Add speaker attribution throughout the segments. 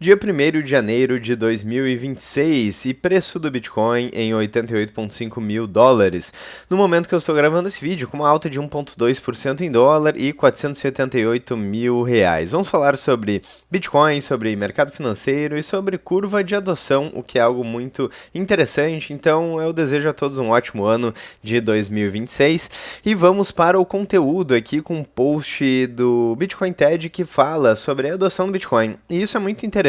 Speaker 1: Dia 1º de janeiro de 2026 e preço do Bitcoin em 88,5 mil dólares. No momento que eu estou gravando esse vídeo, com uma alta de 1,2% em dólar e 478 mil reais. Vamos falar sobre Bitcoin, sobre mercado financeiro e sobre curva de adoção, o que é algo muito interessante. Então eu desejo a todos um ótimo ano de 2026 e vamos para o conteúdo aqui com um post do Bitcoin TED que fala sobre a adoção do Bitcoin. E isso é muito interessante,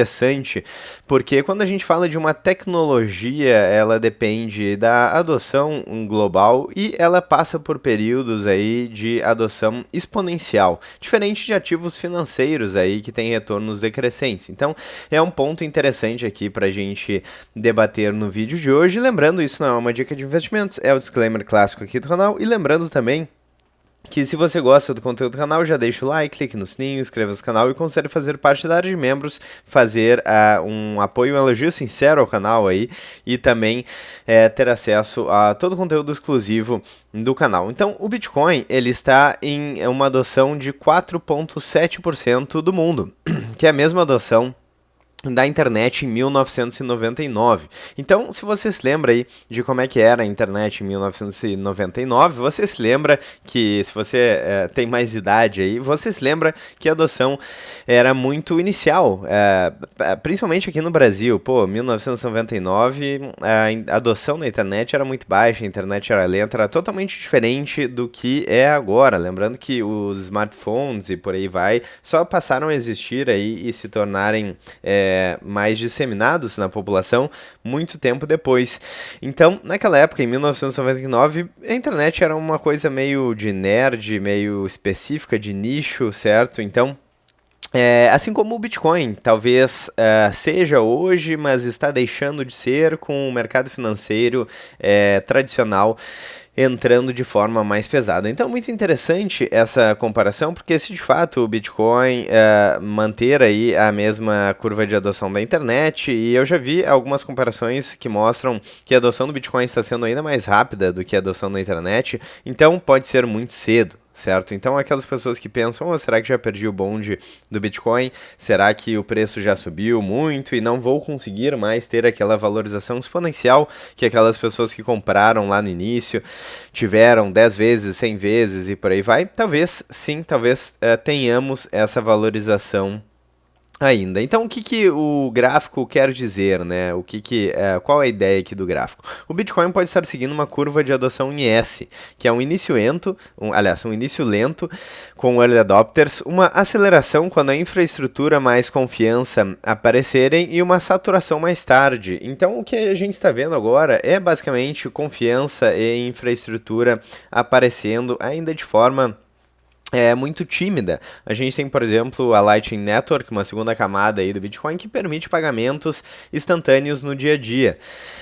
Speaker 1: porque quando a gente fala de uma tecnologia, ela depende da adoção global e ela passa por períodos aí de adoção exponencial, diferente de ativos financeiros aí que têm retornos decrescentes. Então, é um ponto interessante aqui para a gente debater no vídeo de hoje. Lembrando, isso não é uma dica de investimentos, é o disclaimer clássico aqui do canal. E lembrando também que se você gosta do conteúdo do canal, já deixa o like, clique no sininho, inscreva-se no canal e considere fazer parte da área de membros, fazer um apoio, um elogio sincero ao canal aí e também ter acesso a todo o conteúdo exclusivo do canal. Então, o Bitcoin, ele está em uma adoção de 4,7% do mundo, que é a mesma adoção da internet em 1999. Então, se você se lembra aí de como é que era a internet em 1999, você se lembra que, se você tem mais idade aí, você se lembra que a adoção era muito inicial, principalmente aqui no Brasil. Pô, 1999, a adoção da internet era muito baixa, a internet era lenta, era totalmente diferente do que é agora. Lembrando que os smartphones e por aí vai, só passaram a existir aí e se tornarem mais disseminados na população muito tempo depois. Então, naquela época, em 1999, a internet era uma coisa meio de nerd, meio específica, de nicho, certo? Então, assim como o Bitcoin, talvez seja hoje, mas está deixando de ser com o mercado financeiro tradicional entrando de forma mais pesada. Então, muito interessante essa comparação, porque se de fato o Bitcoin manter aí a mesma curva de adoção da internet, e eu já vi algumas comparações que mostram que a adoção do Bitcoin está sendo ainda mais rápida do que a adoção da internet, então pode ser muito cedo. Certo? Então, aquelas pessoas que pensam, será que já perdi o bonde do Bitcoin? Será que o preço já subiu muito e não vou conseguir mais ter aquela valorização exponencial que aquelas pessoas que compraram lá no início tiveram 10 vezes, 100 vezes e por aí vai? Talvez sim, talvez tenhamos essa valorização ainda. Então, o que o gráfico quer dizer, né? Qual é a ideia aqui do gráfico? O Bitcoin pode estar seguindo uma curva de adoção em S, que é um início lento, um início lento com early adopters, uma aceleração quando a infraestrutura mais confiança aparecerem e uma saturação mais tarde. Então, o que a gente está vendo agora é basicamente confiança e infraestrutura aparecendo ainda de forma muito tímida. A gente tem, por exemplo, a Lightning Network, uma segunda camada aí do Bitcoin, que permite pagamentos instantâneos no dia a dia.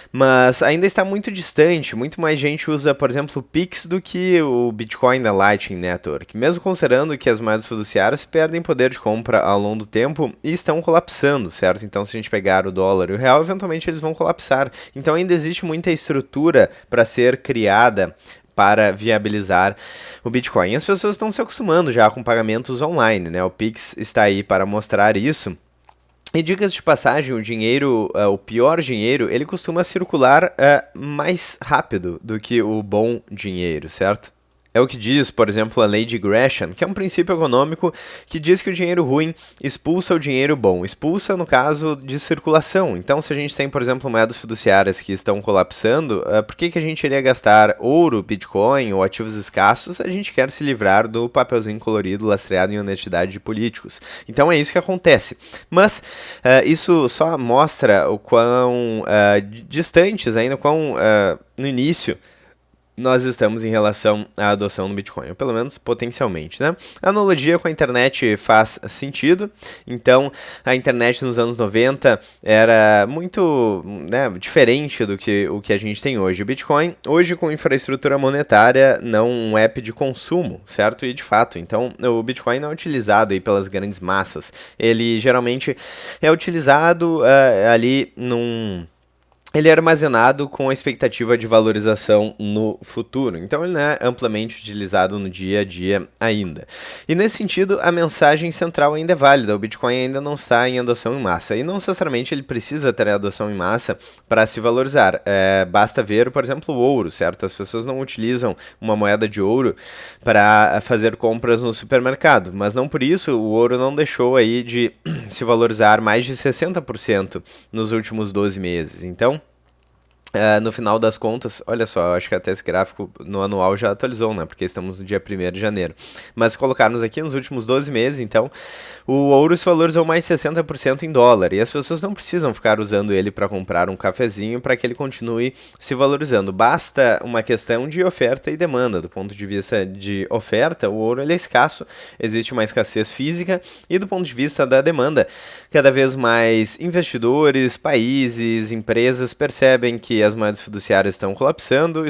Speaker 1: Mas ainda está muito distante, muito mais gente usa, por exemplo, o Pix do que o Bitcoin da Lightning Network, mesmo considerando que as moedas fiduciárias perdem poder de compra ao longo do tempo e estão colapsando, certo? Então, se a gente pegar o dólar e o real, eventualmente eles vão colapsar. Então, ainda existe muita estrutura para ser criada para viabilizar o Bitcoin. E as pessoas estão se acostumando já com pagamentos online, né? O Pix está aí para mostrar isso. E dicas de passagem, o dinheiro, o pior dinheiro, ele costuma circular mais rápido do que o bom dinheiro, certo? É o que diz, por exemplo, a lei de Gresham, que é um princípio econômico que diz que o dinheiro ruim expulsa o dinheiro bom. Expulsa, no caso, de circulação. Então, se a gente tem, por exemplo, moedas fiduciárias que estão colapsando, por que a gente iria gastar ouro, Bitcoin ou ativos escassos? A gente quer se livrar do papelzinho colorido lastreado em honestidade de políticos. Então, é isso que acontece. Mas isso só mostra o quão distantes ainda, no início nós estamos em relação à adoção do Bitcoin, ou pelo menos potencialmente, né? A analogia com a internet faz sentido. Então, a internet nos anos 90 era muito, né, diferente do que o que a gente tem hoje. O Bitcoin, hoje com infraestrutura monetária, não um app de consumo, certo? E de fato, então, o Bitcoin não é utilizado aí pelas grandes massas. Ele geralmente é utilizado ali ele é armazenado com a expectativa de valorização no futuro. Então ele não é amplamente utilizado no dia a dia ainda. E nesse sentido, a mensagem central ainda é válida. O Bitcoin ainda não está em adoção em massa. E não necessariamente ele precisa ter adoção em massa para se valorizar. Basta ver, por exemplo, o ouro, certo? As pessoas não utilizam uma moeda de ouro para fazer compras no supermercado. Mas não por isso o ouro não deixou aí de se valorizar mais de 60% nos últimos 12 meses. Então, no final das contas, olha só, eu acho que até esse gráfico no anual já atualizou, né? Porque estamos no dia 1º de janeiro. Mas se colocarmos aqui nos últimos 12 meses, então, o ouro se valorizou mais 60% em dólar. E as pessoas não precisam ficar usando ele para comprar um cafezinho para que ele continue se valorizando. Basta uma questão de oferta e demanda. Do ponto de vista de oferta, o ouro ele é escasso, existe uma escassez física. E do ponto de vista da demanda, cada vez mais investidores, países, empresas percebem que as moedas fiduciárias estão colapsando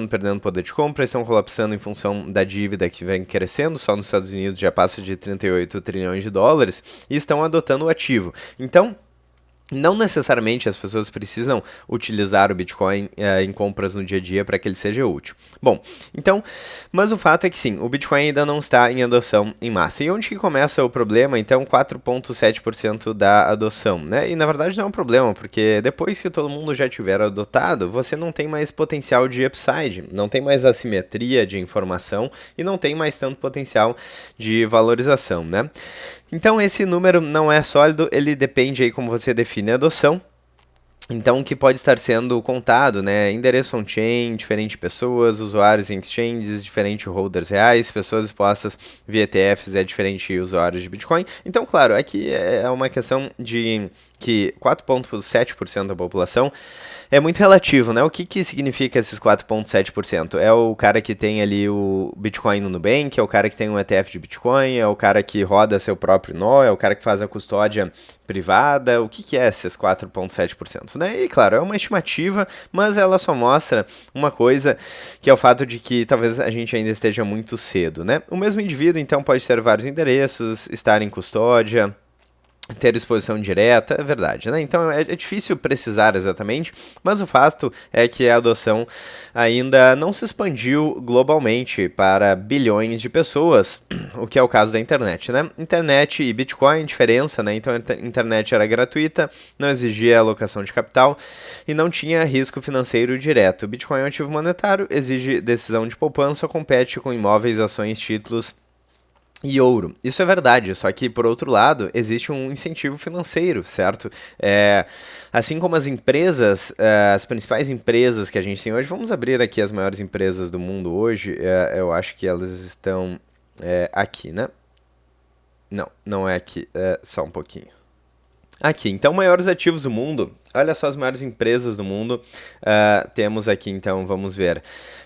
Speaker 1: perdendo poder de compra, estão colapsando em função da dívida que vem crescendo, só nos Estados Unidos já passa de 38 trilhões de dólares, e estão adotando o ativo. Então, não necessariamente as pessoas precisam utilizar o Bitcoin em compras no dia a dia para que ele seja útil. Bom, então, mas o fato é que sim, o Bitcoin ainda não está em adoção em massa. E onde que começa o problema? Então, 4,7% da adoção, né? E na verdade não é um problema, porque depois que todo mundo já tiver adotado, você não tem mais potencial de upside, não tem mais assimetria de informação e não tem mais tanto potencial de valorização, né? Então esse número não é sólido, ele depende aí como você define a adoção. Então, o que pode estar sendo contado, né? Endereço on-chain, diferentes pessoas, usuários em exchanges, diferentes holders reais, pessoas expostas via ETFs, diferente usuários de Bitcoin. Então, claro, aqui é uma questão de que 4,7% da população é muito relativo, né? O que significa esses 4,7%? É o cara que tem ali o Bitcoin no Nubank, é o cara que tem um ETF de Bitcoin, é o cara que roda seu próprio nó, é o cara que faz a custódia privada, o que é esses 4,7%? Né? E claro, é uma estimativa, mas ela só mostra uma coisa, que é o fato de que talvez a gente ainda esteja muito cedo, né? O mesmo indivíduo, então, pode ter vários endereços, estar em custódia, ter exposição direta, é verdade, né? Então é difícil precisar exatamente, mas o fato é que a adoção ainda não se expandiu globalmente para bilhões de pessoas, o que é o caso da internet, né? Internet e Bitcoin, diferença, né? Então a internet era gratuita, não exigia alocação de capital e não tinha risco financeiro direto. O Bitcoin é um ativo monetário, exige decisão de poupança, compete com imóveis, ações, títulos e ouro. Isso é verdade, só que, por outro lado, existe um incentivo financeiro, certo? Assim como as empresas, as principais empresas que a gente tem hoje, vamos abrir aqui as maiores empresas do mundo hoje, eu acho que elas estão aqui, né? Não é aqui, só um pouquinho. Aqui, então, maiores ativos do mundo, olha só as maiores empresas do mundo, temos aqui, então, vamos ver.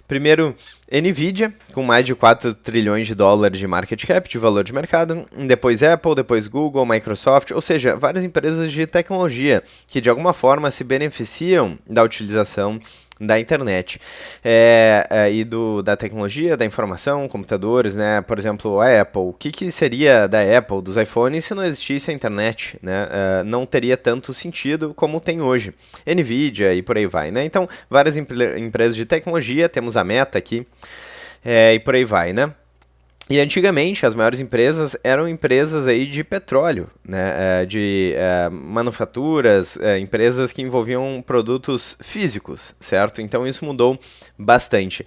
Speaker 1: Primeiro, Nvidia, com mais de 4 trilhões de dólares de market cap, de valor de mercado. Depois Apple, depois Google, Microsoft, ou seja, várias empresas de tecnologia que de alguma forma se beneficiam da utilização da internet e da tecnologia, da informação, computadores, né? Por exemplo, a Apple. O que seria da Apple, dos iPhones, se não existisse a internet, né? Não teria tanto sentido como tem hoje. Nvidia e por aí vai, né? Então, várias empresas de tecnologia, temos a Meta aqui, e por aí vai, né? E antigamente as maiores empresas eram empresas aí de petróleo, né, de manufaturas, empresas que envolviam produtos físicos, certo? Então isso mudou bastante.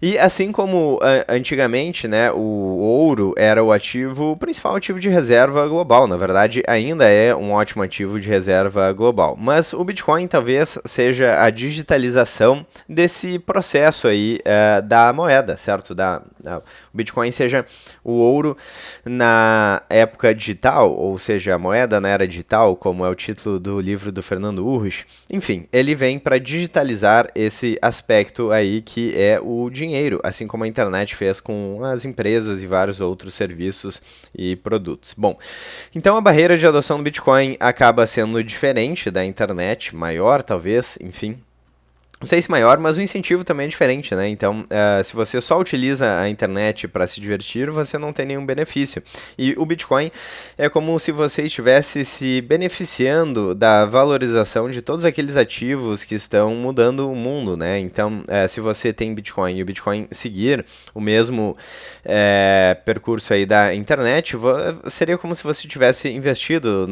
Speaker 1: E assim como antigamente, né, o ouro era o principal ativo de reserva global, na verdade ainda é um ótimo ativo de reserva global. Mas o Bitcoin talvez seja a digitalização desse processo aí da moeda, certo? O Bitcoin seja o ouro na época digital, ou seja, a moeda na era digital, como é o título do livro do Fernando Urrich. Enfim, ele vem para digitalizar esse aspecto aí que é o dinheiro, assim como a internet fez com as empresas e vários outros serviços e produtos. Bom, então a barreira de adoção do Bitcoin acaba sendo diferente da internet, maior talvez, enfim. não sei se maior, mas o incentivo também é diferente, né? Então, se você só utiliza a internet para se divertir, você não tem nenhum benefício. E o Bitcoin é como se você estivesse se beneficiando da valorização de todos aqueles ativos que estão mudando o mundo, né? Então, se você tem Bitcoin e o Bitcoin seguir o mesmo percurso aí da internet, seria como se você tivesse investido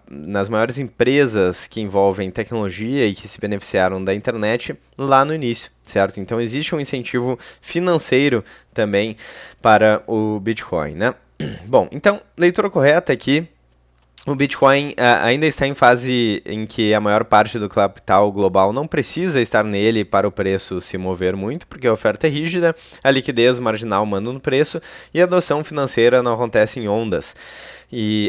Speaker 1: nas maiores empresas que envolvem tecnologia e que se beneficiaram da internet lá no início, certo? Então existe um incentivo financeiro também para o Bitcoin, né? Bom, então, leitura correta aqui. O Bitcoin ainda está em fase em que a maior parte do capital global não precisa estar nele para o preço se mover muito, porque a oferta é rígida, a liquidez marginal manda no preço e a adoção financeira não acontece em ondas.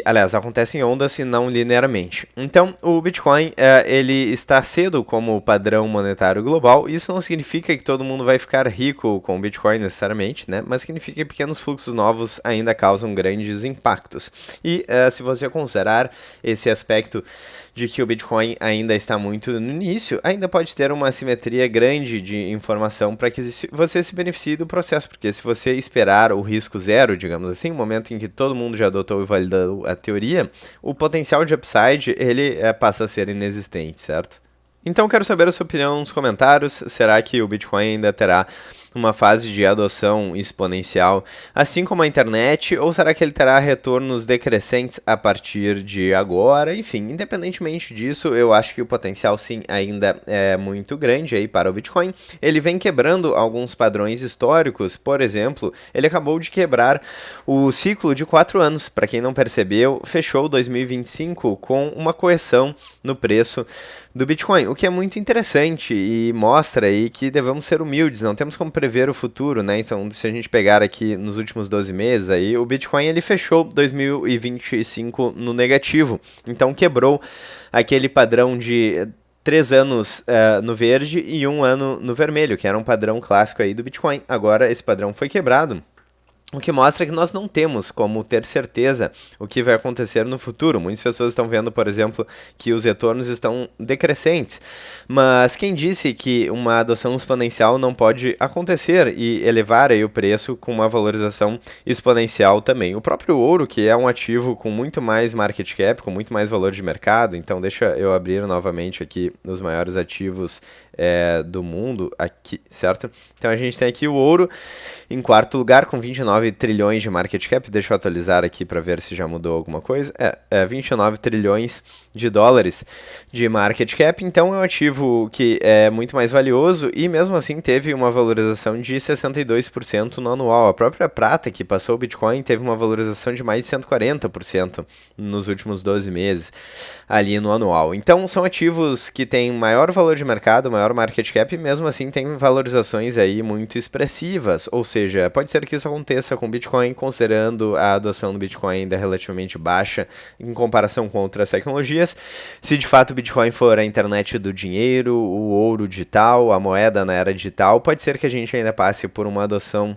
Speaker 1: Aliás, acontece em ondas e não linearmente. Então, o Bitcoin ele está cedo como padrão monetário global. Isso não significa que todo mundo vai ficar rico com o Bitcoin necessariamente, né? Mas significa que pequenos fluxos novos ainda causam grandes impactos. E se você considerar esse aspecto de que o Bitcoin ainda está muito no início, ainda pode ter uma assimetria grande de informação para que você se beneficie do processo, porque se você esperar o risco zero, digamos assim, o momento em que todo mundo já adotou e validou a teoria, o potencial de upside ele passa a ser inexistente, certo? Então quero saber a sua opinião nos comentários. Será que o Bitcoin ainda terá uma fase de adoção exponencial, assim como a internet, ou será que ele terá retornos decrescentes a partir de agora? Enfim, independentemente disso, eu acho que o potencial sim ainda é muito grande aí para o Bitcoin. Ele vem quebrando alguns padrões históricos, por exemplo, ele acabou de quebrar o ciclo de 4 anos. Para quem não percebeu, fechou 2025 com uma correção no preço do Bitcoin, o que é muito interessante e mostra aí que devemos ser humildes, não temos como prever o futuro, né? Então, se a gente pegar aqui nos últimos 12 meses aí, o Bitcoin ele fechou 2025 no negativo, então quebrou aquele padrão de 3 anos no verde e 1 ano no vermelho, que era um padrão clássico aí do Bitcoin. Agora esse padrão foi quebrado, o que mostra que nós não temos como ter certeza o que vai acontecer no futuro. Muitas pessoas estão vendo, por exemplo, que os retornos estão decrescentes. Mas quem disse que uma adoção exponencial não pode acontecer e elevar aí o preço com uma valorização exponencial também? O próprio ouro, que é um ativo com muito mais market cap, com muito mais valor de mercado. Então deixa eu abrir novamente aqui os maiores ativos do mundo aqui, certo? Então a gente tem aqui o ouro em quarto lugar com 29 trilhões de market cap. Deixa eu atualizar aqui para ver se já mudou alguma coisa. 29 trilhões de dólares de market cap. Então é um ativo que é muito mais valioso e mesmo assim teve uma valorização de 62% no anual. A própria prata, que passou o Bitcoin, teve uma valorização de mais de 140% nos últimos 12 meses ali no anual. Então são ativos que têm maior valor de mercado, maior market cap e mesmo assim tem valorizações aí muito expressivas. Ou seja, pode ser que isso aconteça com o Bitcoin, considerando a adoção do Bitcoin ainda relativamente baixa em comparação com outras tecnologias. Se de fato o Bitcoin for a internet do dinheiro, o ouro digital, a moeda na era digital, pode ser que a gente ainda passe por uma adoção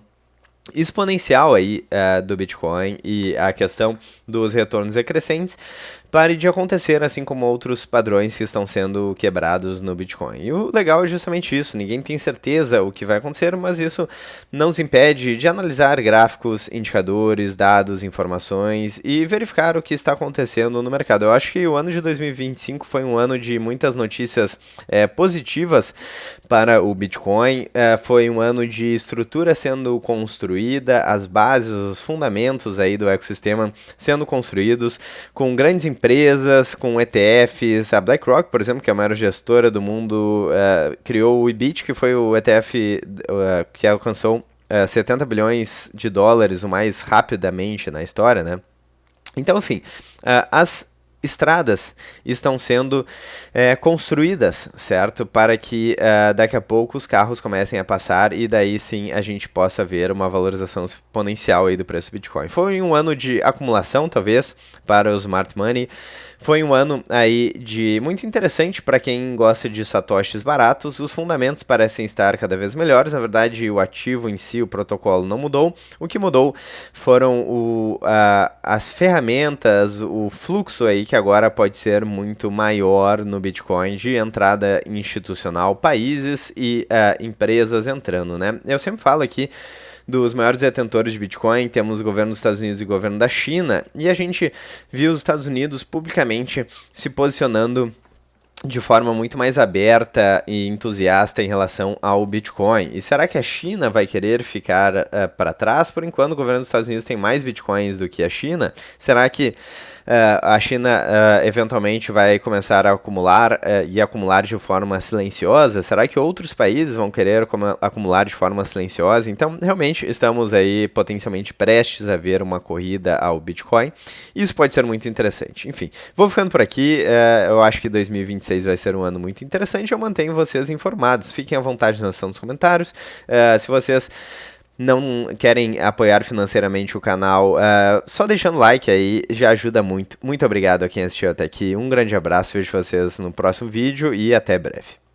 Speaker 1: exponencial aí do Bitcoin e a questão dos retornos decrescentes pare de acontecer, assim como outros padrões que estão sendo quebrados no Bitcoin. E o legal é justamente isso, ninguém tem certeza o que vai acontecer, mas isso não nos impede de analisar gráficos, indicadores, dados, informações e verificar o que está acontecendo no mercado. Eu acho que o ano de 2025 foi um ano de muitas notícias positivas para o Bitcoin, foi um ano de estrutura sendo construída, as bases, os fundamentos aí do ecossistema sendo construídos, com grandes empresas, com ETFs. A BlackRock, por exemplo, que é a maior gestora do mundo, criou o IBIT, que foi o ETF que alcançou 70 bilhões de dólares o mais rapidamente na história, né? Então, enfim, as estradas estão sendo construídas, certo? Para que daqui a pouco os carros comecem a passar e daí sim a gente possa ver uma valorização exponencial aí do preço do Bitcoin. Foi um ano de acumulação, talvez, para o smart money. Foi um ano aí muito interessante para quem gosta de satoshis baratos. Os fundamentos parecem estar cada vez melhores. Na verdade, o ativo em si, o protocolo, não mudou. O que mudou foram as ferramentas, o fluxo aí que agora pode ser muito maior no Bitcoin de entrada institucional, países e empresas entrando, né? Eu sempre falo aqui dos maiores detentores de Bitcoin, temos o governo dos Estados Unidos e o governo da China, e a gente viu os Estados Unidos publicamente se posicionando de forma muito mais aberta e entusiasta em relação ao Bitcoin. E será que a China vai querer ficar para trás? Por enquanto, o governo dos Estados Unidos tem mais Bitcoins do que a China. Será que a China eventualmente vai começar a acumular e acumular de forma silenciosa? Será que outros países vão querer acumular de forma silenciosa? Então, realmente, estamos aí potencialmente prestes a ver uma corrida ao Bitcoin. Isso pode ser muito interessante. Enfim, vou ficando por aqui. Eu acho que 2026 vai ser um ano muito interessante. Eu mantenho vocês informados. Fiquem à vontade na seção dos comentários. Se vocês não querem apoiar financeiramente o canal, só deixando like aí já ajuda muito. Muito obrigado a quem assistiu até aqui. Um grande abraço, vejo vocês no próximo vídeo e até breve.